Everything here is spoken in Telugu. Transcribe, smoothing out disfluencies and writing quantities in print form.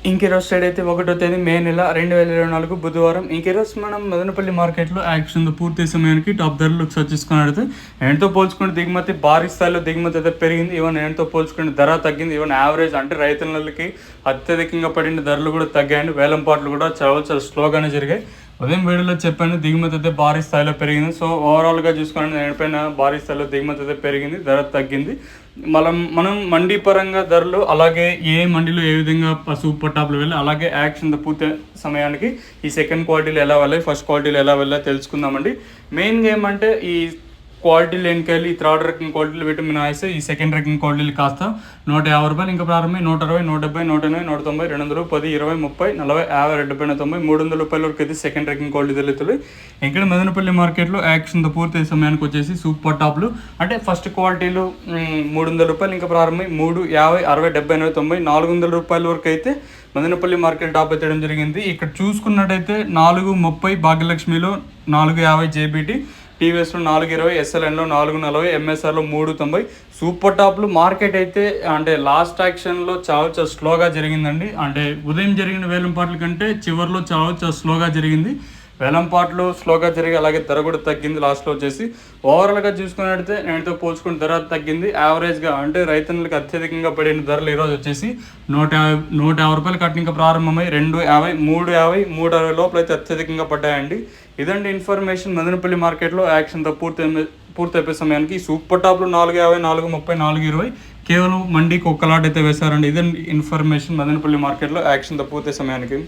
ఇంకీరోజు స్టేట్ అయితే 1వ తేదీ మే నెల 2024 బుధవారం. ఇంకీరోజు మనం మదనపల్లి మార్కెట్లో యాక్షన్ పూర్తి సమయానికి టాప్ ధరలు ఒకసారి చూసుకున్నట్లయితే ఎంతో పోల్చుకుంటే దిగుమతి భారీ స్థాయిలో దిగుమతి అయితే పెరిగింది. ఈవెన్ ఎంతో పోల్చుకుంటే ధర తగ్గింది. ఈవెన్ యావరేజ్ అంటే రైతులకి అత్యధికంగా పడిన ధరలు కూడా తగ్గాయండి. వేలంపాట్లు కూడా చాలా స్లోగానే జరిగాయి. ఉదయం వీడియోలో చెప్పాను దిగుమతి అయితే భారీ స్థాయిలో పెరిగింది. సో ఓవరాల్గా చూసుకోండి ఎండిపోయిన భారీ స్థాయిలో దిగుమతి అయితే పెరిగింది, ధర తగ్గింది. మనం మండీ పరంగా ధరలు అలాగే ఏ మండీలో ఏ విధంగా సూపర్ టాప్లో వెళ్ళి అలాగే యాక్షన్ పూర్తి సమయానికి ఈ సెకండ్ క్వాలిటీలు ఎలా వెళ్ళాలి, ఫస్ట్ క్వాలిటీలు ఎలా వెళ్ళాలి తెలుసుకుందామండి. మెయిన్గా ఏమంటే ఈ క్వాలిటీ లేనికెళ్ళి ఈ థర్డ్ రకం క్వాలిటీలు విటమిన్ ఐస్ ఈ సెకండ్ రకం క్వాలిటీలు కాస్త 150 రూపాయలు ఇంకా ప్రారంభమై 160, 170, 180, 190, 200, 10, 20, 30, 40, 50, 70, 90, 300 రూపాయల వరకు అయితే సెకండ్ రకం క్వాలిటీ తెలుస్తుంది. ఇక్కడ మదనపల్లి మార్కెట్లో యాక్షన్ పూర్తి సమయానికి వచ్చేసి సూపర్ టాప్లు అంటే ఫస్ట్ క్వాలిటీలు 300 రూపాయలు ఇంకా ప్రారంభమై 3, 50, 60, 70, 80, 90, 400 రూపాయల వరకు అయితే మదనపల్లి మార్కెట్ టాప్ ఎత్తడం జరిగింది. ఇక్కడ చూసుకున్నట్టయితే 430 భాగ్యలక్ష్మిలో 450 జేబీటీ, టీవీఎస్లో 420, ఎస్ఎల్ఎన్లో 440, ఎంఎస్ఆర్లో 390. సూపర్ టాప్లు మార్కెట్ అయితే అంటే లాస్ట్ యాక్షన్లో చాలా స్లోగా జరిగిందండి. అంటే ఉదయం జరిగిన వేలంపాట్ల కంటే చివరిలో చాలా స్లోగా జరిగింది. వేలంపాట్లు స్లోగా జరిగి అలాగే ధర కూడా తగ్గింది. లాస్ట్లో వచ్చేసి ఓవరాల్గా చూసుకున్నట్టయితే నేనుతో పోల్చుకుని ధర తగ్గింది. యావరేజ్గా అంటే రైతులకు అత్యధికంగా పడిన ధరలు ఈరోజు వచ్చేసి 150 రూపాయలు కట్టింక ప్రారంభమై 250, 350, 360 లోపల అయితే అత్యధికంగా పడ్డాయండి. ఇదండి ఇన్ఫర్మేషన్. మదనపల్లి మార్కెట్లో యాక్షన్ పూర్తి అయిపోయే సమయానికి సూపర్ టాప్లు 450, 430, 420 కేవలం మండీకి ఒక్క లాట్ అయితే వేశారండి. ఇదండి ఇన్ఫర్మేషన్ మదనపల్లి మార్కెట్లో యాక్షన్ పూర్తి సమయానికి.